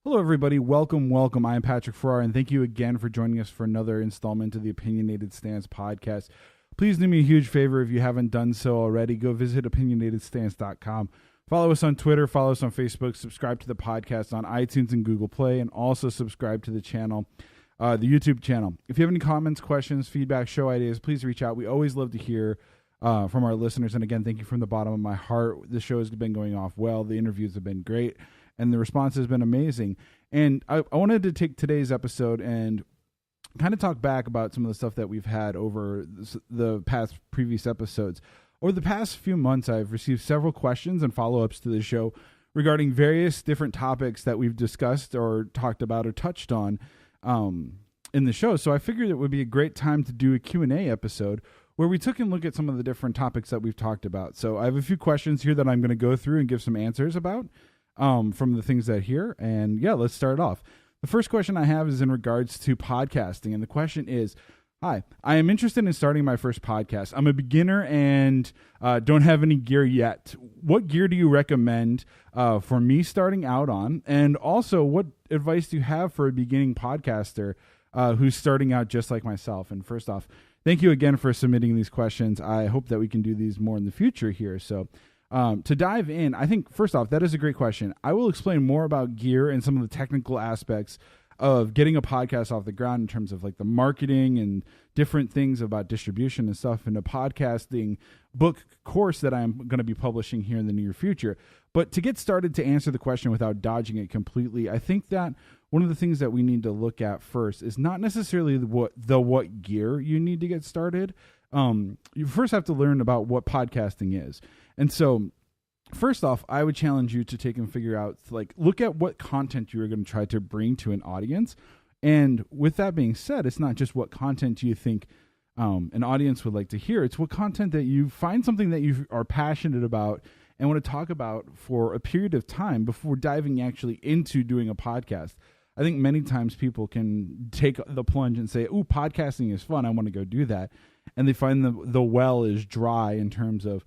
Hello, everybody. Welcome. I am Patrick Farrar, and thank you again for joining us for another installment of the Opinionated Stance podcast. Please do me a huge favor if you haven't done so already. Go visit opinionatedstance.com. Follow us on Twitter, follow us on Facebook, subscribe to the podcast on iTunes and Google Play, and also subscribe to the channel, the YouTube channel. If you have any comments, questions, feedback, show ideas, please reach out. We always love to hear from our listeners. And again, thank you from the bottom of my heart. The show has been going off well. The interviews have been great, and the response has been amazing. And I wanted to take today's episode and kind of talk back about some of the stuff that we've had over the past previous episodes. Over the past few months, I've received several questions and follow-ups to the show regarding various different topics that we've discussed or talked about or touched on in the show. So I figured it would be a great time to do a Q&A episode where we took a look at some of the different topics that we've talked about. So I have a few questions here that I'm going to go through and give some answers about from the things that here. And yeah, let's start off. The first question I have is in regards to podcasting. And the question is, hi, I am interested in starting my first podcast. I'm a beginner and don't have any gear yet. What gear do you recommend for me starting out on? And also, what advice do you have for a beginning podcaster who's starting out just like myself? And first off, thank you again for submitting these questions. I hope that we can do these more in the future here. So to dive in, I think, first off, that is a great question. I will explain more about gear and some of the technical aspects of getting a podcast off the ground in terms of like the marketing and different things about distribution and stuff in a podcasting book course that I'm going to be publishing here in the near future. But to get started, to answer the question without dodging it completely, I think that one of the things that we need to look at first is not necessarily what gear you need to get started. You first have to learn about what podcasting is. And so first off, I would challenge you to take and figure out, like, look at what content you're going to try to bring to an audience. And with that being said, it's not just what content you think an audience would like to hear. It's what content that you find something that you are passionate about and want to talk about for a period of time before diving actually into doing a podcast. I think many times people can take the plunge and say, ooh, podcasting is fun, I want to go do that. And they find the well is dry in terms of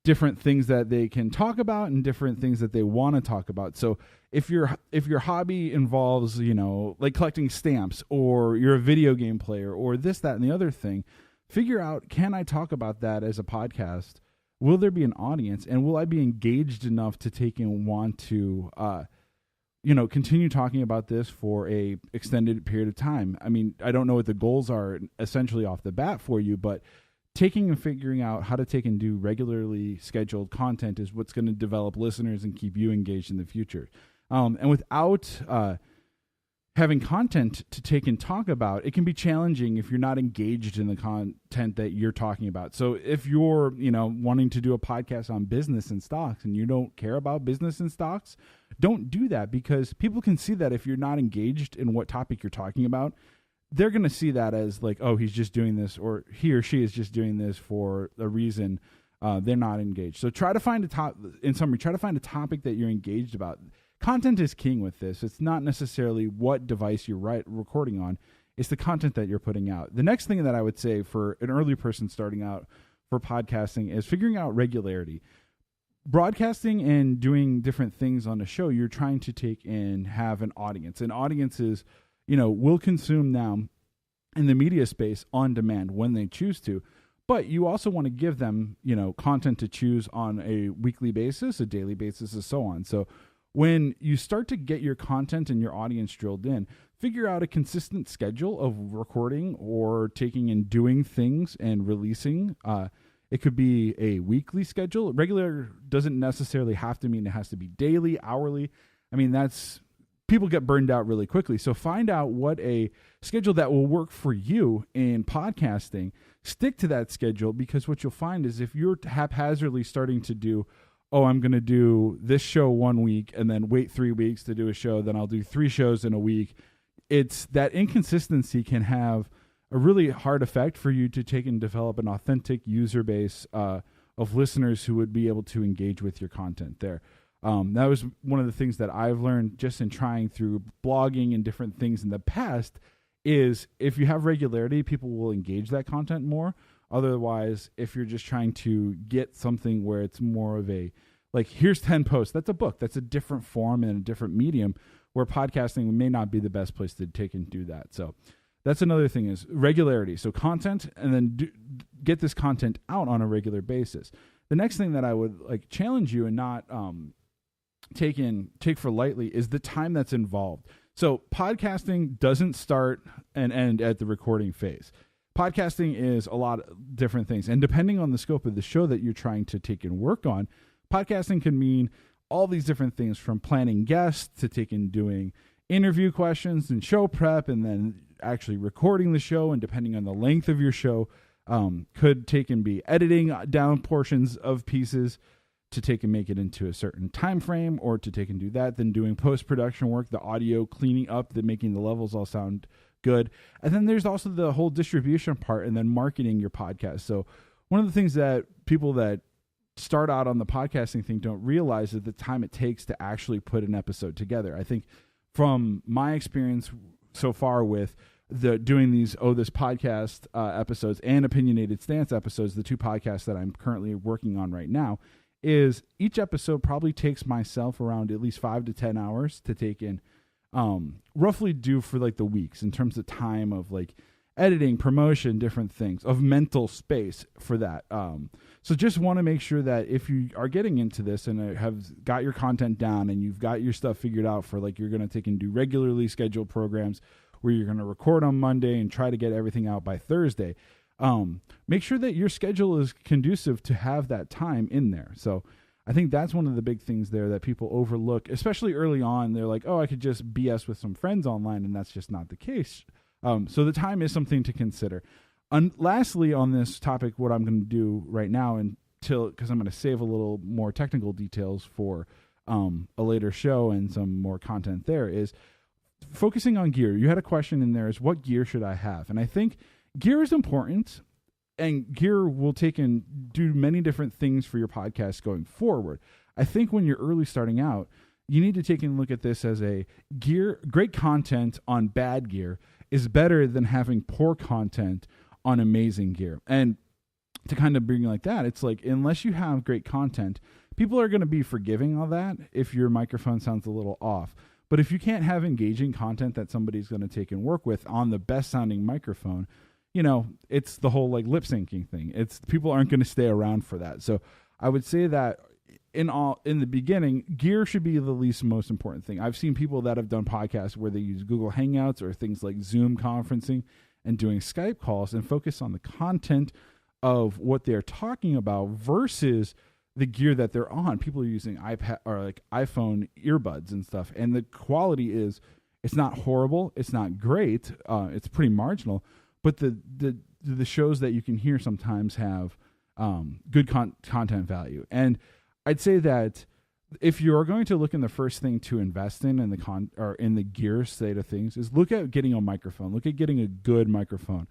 different things that they can talk about and different things that they want to talk about. So if your hobby involves, like collecting stamps, or you're a video game player, or this, that, and the other thing, figure out, can I talk about that as a podcast? Will there be an audience? And will I be engaged enough to take and want to, continue talking about this for a extended period of time? I mean, I don't know what the goals are essentially off the bat for you, but taking and figuring out how to take and do regularly scheduled content is what's going to develop listeners and keep you engaged in the future. And without having content to take and talk about, it can be challenging if you're not engaged in the content that you're talking about. So if you're, wanting to do a podcast on business and stocks and you don't care about business and stocks, don't do that, because people can see that if you're not engaged in what topic you're talking about, they're going to see that as like, oh, he's just doing this, or he or she is just doing this for a reason. They're not engaged. So try to find try to find a topic that you're engaged about. Content is king with this. It's not necessarily what device you're recording on. It's the content that you're putting out. The next thing that I would say for an early person starting out for podcasting is figuring out regularity. Broadcasting and doing different things on a show, you're trying to take and have an audience. And audiences, will consume now in the media space on demand when they choose to. But you also want to give them, content to choose on a weekly basis, a daily basis, and so on. So when you start to get your content and your audience drilled in, figure out a consistent schedule of recording or taking and doing things and releasing. It could be a weekly schedule. Regular doesn't necessarily have to mean it has to be daily, hourly. I mean, people get burned out really quickly. So find out what a schedule that will work for you in podcasting. Stick to that schedule, because what you'll find is if you're haphazardly starting to do, oh, I'm going to do this show 1 week and then wait 3 weeks to do a show, then I'll do 3 shows in a week. It's that inconsistency can have a really hard effect for you to take and develop an authentic user base of listeners who would be able to engage with your content there. That was one of the things that I've learned just in trying through blogging and different things in the past, is if you have regularity, people will engage that content more. Otherwise, if you're just trying to get something where it's more of a, like, here's 10 posts, that's a book, that's a different form and a different medium. where podcasting may not be the best place to take and do that. So that's another thing, is regularity. So content, and then get this content out on a regular basis. The next thing that I would like challenge you and not take for lightly is the time that's involved. So podcasting doesn't start and end at the recording phase. Podcasting is a lot of different things. And depending on the scope of the show that you're trying to take and work on, podcasting can mean all these different things, from planning guests to doing interview questions and show prep, and then actually recording the show. And depending on the length of your show, could take and be editing down portions of pieces to take and make it into a certain time frame, or to take and do that, then doing post-production work, the audio cleaning up, making the levels all sound good. And then there's also the whole distribution part, and then marketing your podcast. So one of the things that people that start out on the podcasting thing don't realize is the time it takes to actually put an episode together. I think from my experience so far with doing these this podcast episodes and Opinionated Stance episodes, the two podcasts that I'm currently working on right now, is each episode probably takes myself around at least 5 to 10 hours to take in, roughly do for like the weeks, in terms of time of like editing, promotion, different things, of mental space for that. So just want to make sure that if you are getting into this and have got your content down and you've got your stuff figured out for like, you're going to take and do regularly scheduled programs where you're going to record on Monday and try to get everything out by Thursday, make sure that your schedule is conducive to have that time in there. So I think that's one of the big things there that people overlook, especially early on. They're like, oh, I could just BS with some friends online, and that's just not the case. So the time is something to consider. Lastly, on this topic, what I'm going to do right now, because I'm going to save a little more technical details for a later show and some more content there, is focusing on gear. You had a question in there, is what gear should I have? And I think gear is important, and gear will take and do many different things for your podcast going forward. I think when you're early starting out, you need to take and look at this as a great content on bad gear is better than having poor content on amazing gear. And to kind of bring like that, it's like, unless you have great content, people are going to be forgiving of that if your microphone sounds a little off. But if you can't have engaging content that somebody's going to take and work with on the best sounding microphone, it's the whole like lip syncing thing. People aren't going to stay around for that. So I would say that in the beginning, gear should be the least most important thing. I've seen people that have done podcasts where they use Google Hangouts or things like Zoom conferencing and doing Skype calls and focus on the content of what they're talking about versus the gear that they're on. People are using iPad or like iPhone earbuds and stuff, and the quality it's not horrible, it's not great, it's pretty marginal, but the shows that you can hear sometimes have good content value. And I'd say that if you're going to look in, the first thing to invest in the gear state of things is look at getting a microphone. Look at getting a good microphone.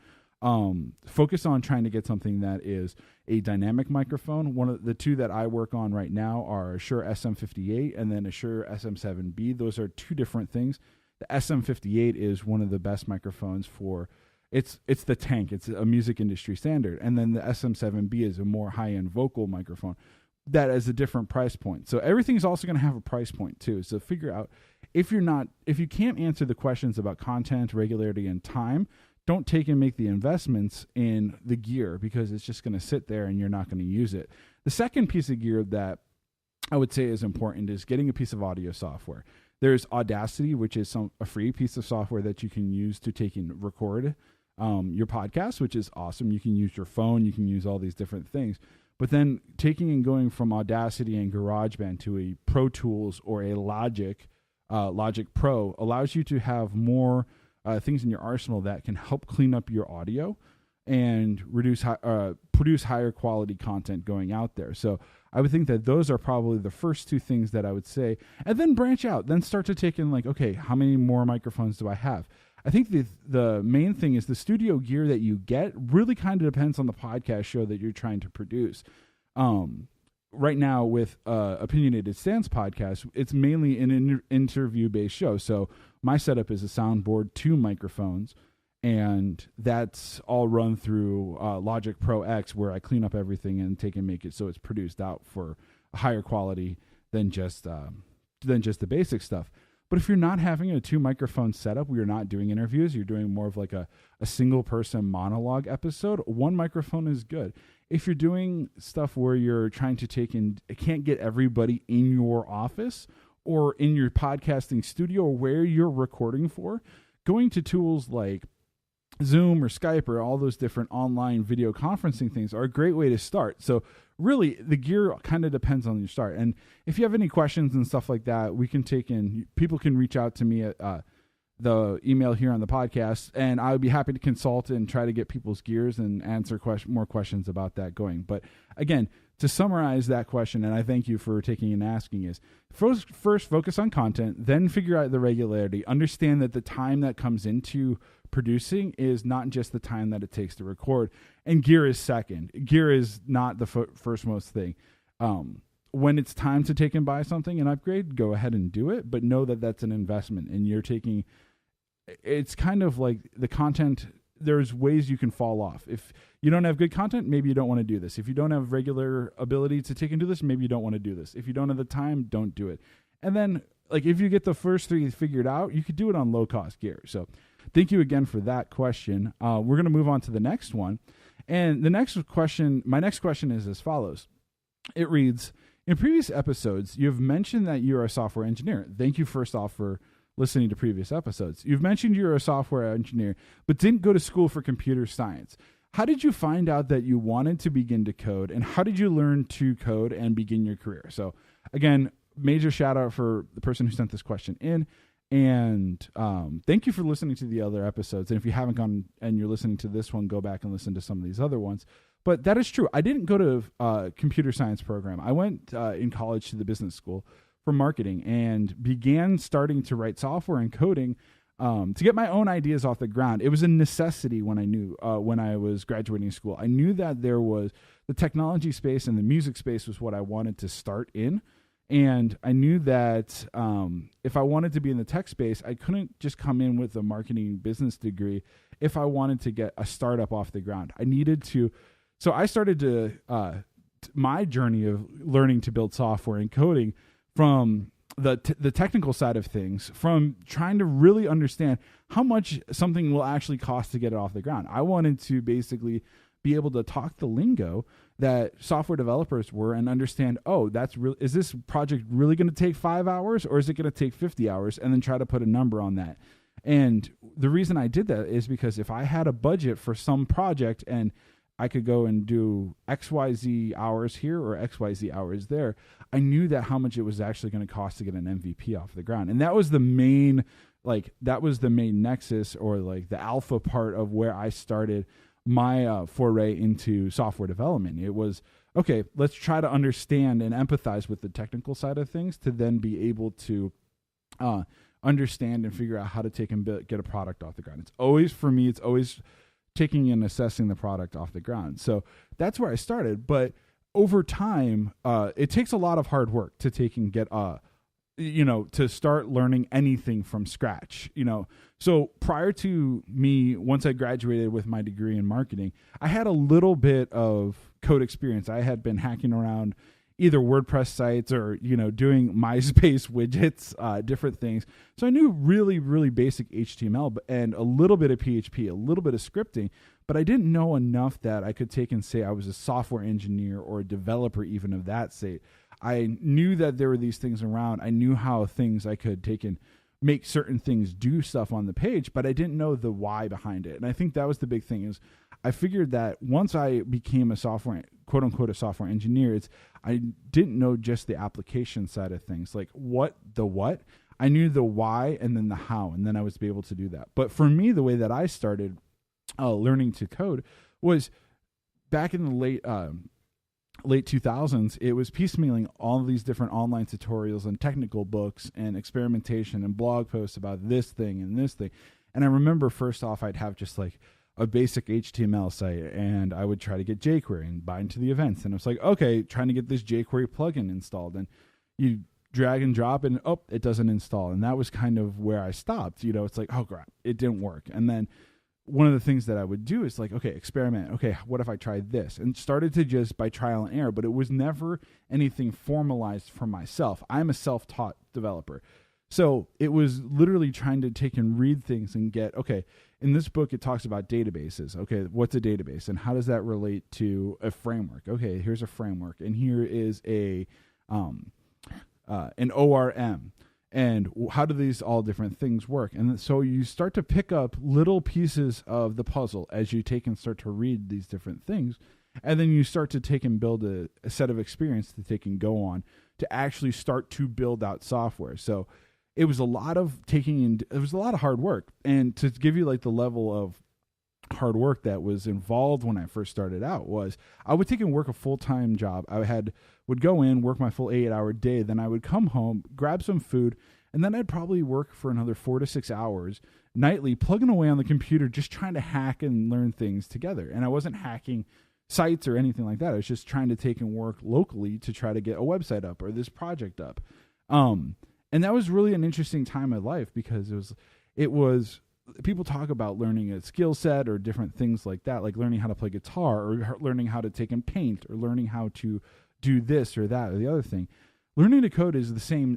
Focus on trying to get something that is a dynamic microphone. One of the two that I work on right now are a Shure SM58 and then a Shure SM7B. Those are two different things. The SM58 is one of the best microphones for it's the tank. It's a music industry standard. And then the SM7B is a more high-end vocal microphone that is a different price point. So everything's also going to have a price point too. So figure out if you can't answer the questions about content, regularity, and time, don't take and make the investments in the gear, because it's just going to sit there and you're not going to use it. The second piece of gear that I would say is important is getting a piece of audio software. There's Audacity, which is a free piece of software that you can use to take and record your podcast, which is awesome. You can use your phone, you can use all these different things. But then taking and going from Audacity and GarageBand to a Pro Tools or a Logic Pro allows you to have more things in your arsenal that can help clean up your audio and produce higher quality content going out there. So I would think that those are probably the first two things that I would say, and then branch out, then start to take in like, okay, how many more microphones do I have? I think the main thing is the studio gear that you get really kind of depends on the podcast show that you're trying to produce. Right now with Opinionated Stance podcast, it's mainly an interview-based show. So my setup is a soundboard, 2 microphones, and that's all run through Logic Pro X, where I clean up everything and take and make it so it's produced out for a higher quality than just the basic stuff. But if you're not having a 2-microphone setup, where you're not doing interviews, you're doing more of like a single person monologue episode, 1 microphone is good. If you're doing stuff where you're trying to can't get everybody in your office or in your podcasting studio or where you're recording for, going to tools like Zoom or Skype or all those different online video conferencing things are a great way to start. So really, the gear kind of depends on your start. And if you have any questions and stuff like that, people can reach out to me at the email here on the podcast, and I would be happy to consult and try to get people's gears and answer more questions about that going. But again, to summarize that question, and I thank you for taking and asking, is first focus on content, then figure out the regularity. Understand that the time that comes into producing is not just the time that it takes to record, and gear is second. Gear is not the first most thing. When it's time to take and buy something and upgrade, go ahead and do it, but know that that's an investment, and it's kind of like the content. There's ways you can fall off. If you don't have good content, maybe you don't want to do this. If you don't have regular ability to take and do this, maybe you don't want to do this. If you don't have the time, don't do it. And then, like, if you get the first 3 figured out, you could do it on low-cost gear. So thank you again for that question. We're going to move on to the next one. And my next question is as follows. It reads, in previous episodes, you've mentioned that you're a software engineer. Thank you, first off, for listening to previous episodes. You've mentioned you're a software engineer, but didn't go to school for computer science. How did you find out that you wanted to begin to code, and how did you learn to code and begin your career? So again, major shout out for the person who sent this question in. And thank you for listening to the other episodes. And if you haven't gone and you're listening to this one, go back and listen to some of these other ones. But that is true. I didn't go to a computer science program. I went in college to the business school for marketing and began starting to write software and coding to get my own ideas off the ground. It was a necessity when I was graduating school. I knew that there was the technology space and the music space was what I wanted to start in. And I knew that if I wanted to be in the tech space, I couldn't just come in with a marketing business degree if I wanted to get a startup off the ground. I needed to. So I started my journey of learning to build software and coding from the technical side of things, from trying to really understand how much something will actually cost to get it off the ground. I wanted to basically be able to talk the lingo that software developers were and understand, is this project really going to take 5 hours or is it going to take 50 hours, and then try to put a number on that. And the reason I did that is because if I had a budget for some project and I could go and do XYZ hours here or XYZ hours there, I knew that how much it was actually going to cost to get an MVP off the ground. And that was the main nexus, or like the alpha part of where I started my foray into software development. It was, okay, let's try to understand and empathize with the technical side of things to then be able to understand and figure out how to take and get a product off the ground. It's always taking and assessing the product off the ground. So that's where I started. But over time, it takes a lot of hard work to take and get to start learning anything from scratch, So prior to me, once I graduated with my degree in marketing, I had a little bit of code experience. I had been hacking around either WordPress sites or, doing MySpace widgets, different things. So I knew really, really basic HTML and a little bit of PHP, a little bit of scripting, but I didn't know enough that I could take and say I was a software engineer or a developer even of that state. I knew that there were these things around. I knew how I could take and make certain things do stuff on the page, but I didn't know the why behind it. And I think that was the big thing, is I figured that once I became a software, quote unquote, a software engineer, I didn't know just the application side of things, like what. I knew the why and then the how, and then I was able to do that. But for me, the way that I started learning to code was back in the late 2000s. It was piecemealing all of these different online tutorials and technical books and experimentation and blog posts about this thing and this thing. And I remember first off, I'd have just like a basic HTML site, and I would try to get jQuery and bind to the events. And it's like, okay, trying to get this jQuery plugin installed, and you drag and drop and it doesn't install. And that was kind of where I stopped. It's like, oh crap, it didn't work. And then one of the things that I would do is like, okay, experiment. Okay, what if I tried this? And started to just by trial and error, but it was never anything formalized for myself. I'm a self-taught developer. So it was literally trying to take and read things and get, okay, in this book, it talks about databases. Okay, what's a database and how does that relate to a framework? Okay, here's a framework, and here is an ORM. And how do these all different things work? And so you start to pick up little pieces of the puzzle as you take and start to read these different things. And then you start to take and build a set of experience to take and go on to actually start to build out software. So it was a lot of it was a lot of hard work. And to give you like the level of hard work that was involved when I first started out was I would take and work a full-time job. Would go in, work my full 8-hour day. Then I would come home, grab some food, and then I'd probably work for another 4 to 6 hours nightly, plugging away on the computer, just trying to hack and learn things together. And I wasn't hacking sites or anything like that. I was just trying to take and work locally to try to get a website up or this project up. And that was really an interesting time of life because it was people talk about learning a skill set or different things like that, like learning how to play guitar or learning how to take and paint or learning how to do this or that or the other thing. Learning to code is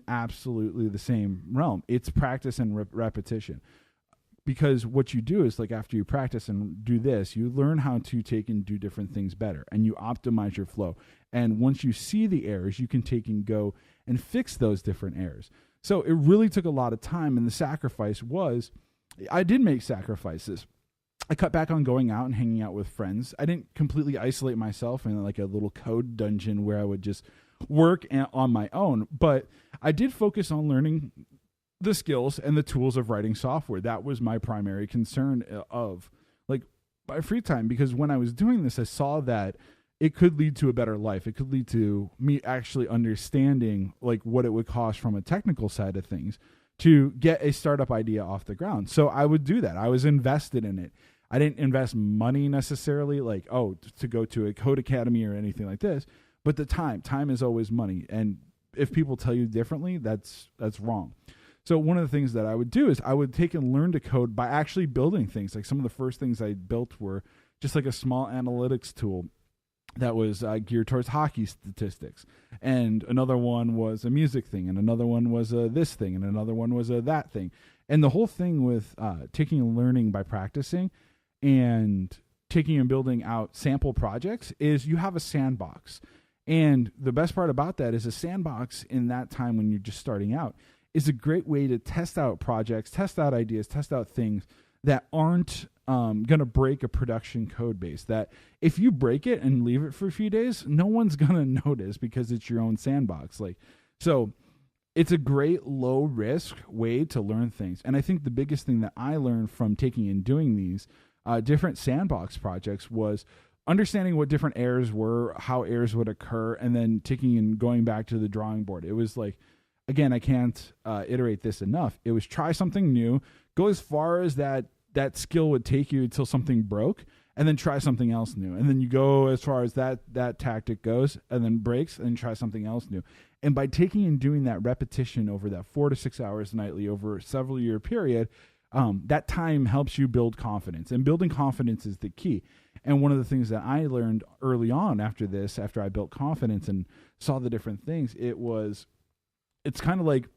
absolutely the same realm. It's practice and repetition. Because what you do is like after you practice and do this, you learn how to take and do different things better and you optimize your flow. And once you see the errors, you can take and go and fix those different errors. So it really took a lot of time, and the sacrifice was, I did make sacrifices. I cut back on going out and hanging out with friends. I didn't completely isolate myself in like a little code dungeon where I would just work on my own, but I did focus on learning the skills and the tools of writing software. That was my primary concern of like my free time, because when I was doing this, I saw that it could lead to a better life. It could lead to me actually understanding like what it would cost from a technical side of things to get a startup idea off the ground. So I would do that. I was invested in it. I didn't invest money necessarily like, to go to a code academy or anything like this, but the time is always money. And if people tell you differently, that's wrong. So one of the things that I would do is I would take and learn to code by actually building things. Like some of the first things I built were just like a small analytics tool that was geared towards hockey statistics. And another one was a music thing. And another one was this thing. And another one was that thing. And the whole thing with taking and learning by practicing and taking and building out sample projects is you have a sandbox. And the best part about that is a sandbox in that time when you're just starting out is a great way to test out projects, test out ideas, test out things that aren't going to break a production code base. That if you break it and leave it for a few days, no one's going to notice because it's your own sandbox. So it's a great low risk way to learn things. And I think the biggest thing that I learned from taking and doing these different sandbox projects was understanding what different errors were, how errors would occur, and then taking and going back to the drawing board. It was like, again, I can't iterate this enough. It was try something new, go as far as that skill would take you until something broke, and then try something else new. And then you go as far as that tactic goes, and then breaks, and then try something else new. And by taking and doing that repetition over that 4 to 6 hours nightly over a several year period, that time helps you build confidence. And building confidence is the key. And one of the things that I learned early on after I built confidence and saw the different things, it's kind of like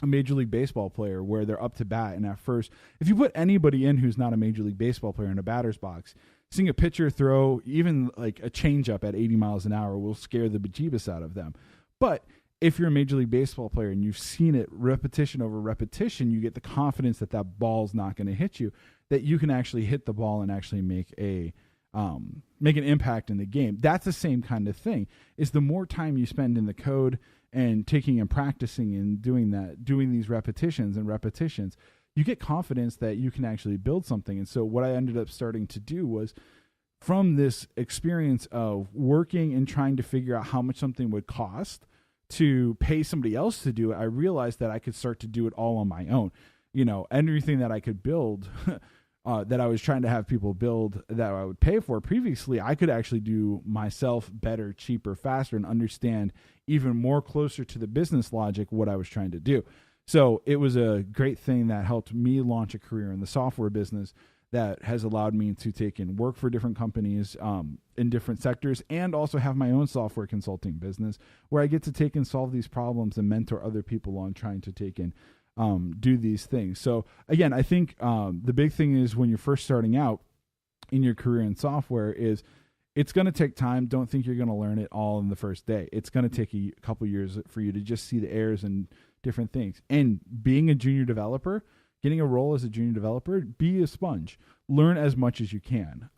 a Major League Baseball player where they're up to bat. And at first, if you put anybody in who's not a Major League Baseball player in a batter's box, seeing a pitcher throw even like a changeup at 80 miles an hour will scare the bejeebus out of them. But if you're a Major League Baseball player and you've seen it repetition over repetition, you get the confidence that ball's not going to hit you, that you can actually hit the ball and actually make an impact in the game. That's the same kind of thing. Is the more time you spend in the code and taking and practicing and doing these repetitions, you get confidence that you can actually build something. And so what I ended up starting to do was, from this experience of working and trying to figure out how much something would cost to pay somebody else to do it, I realized that I could start to do it all on my own. Everything that I could build that I was trying to have people build that I would pay for previously, I could actually do myself better, cheaper, faster, and understand even more closer to the business logic what I was trying to do. So it was a great thing that helped me launch a career in the software business that has allowed me to take and work for different companies in different sectors, and also have my own software consulting business where I get to take and solve these problems and mentor other people on trying to take and do these things. So again, I think the big thing is when you're first starting out in your career in software is it's going to take time. Don't think you're going to learn it all in the first day. It's going to take a couple years for you to just see the errors and different things. And being a junior developer, getting a role as a junior developer, be a sponge. Learn as much as you can.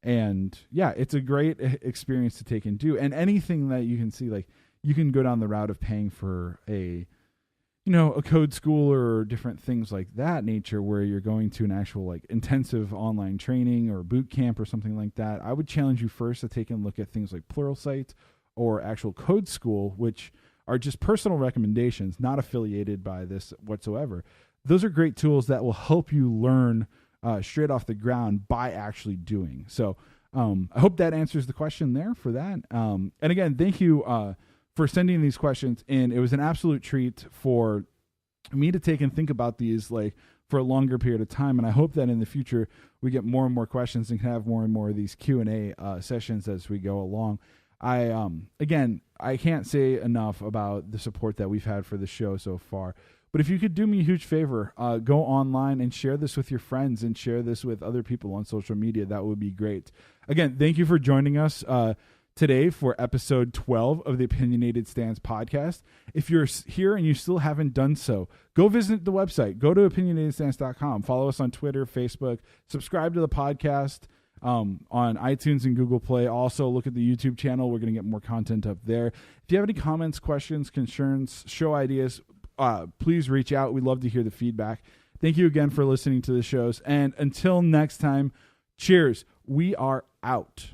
And yeah, it's a great experience to take and do. And anything that you can see, like you can go down the route of paying for a code school or different things like that nature where you're going to an actual like intensive online training or boot camp or something like that. I would challenge you first to take a look at things like Pluralsight or actual code school, which are just personal recommendations, not affiliated by this whatsoever. Those are great tools that will help you learn straight off the ground by actually doing. So I hope that answers the question there for that. And again, thank you for sending these questions in. It was an absolute treat for me to take and think about these like for a longer period of time. And I hope that in the future we get more and more questions and can have more and more of these Q&A sessions as we go along. I can't say enough about the support that we've had for the show so far. But if you could do me a huge favor, go online and share this with your friends and share this with other people on social media. That would be great. Again, thank you for joining us today for episode 12 of the Opinionated Stance podcast. If you're here and you still haven't done so, go visit the website. Go to opinionatedstance.com. Follow us on Twitter, Facebook. Subscribe to the podcast on iTunes and Google Play. Also, look at the YouTube channel. We're going to get more content up there. If you have any comments, questions, concerns, show ideas, please reach out. We'd love to hear the feedback. Thank you again for listening to the shows. And until next time, cheers. We are out.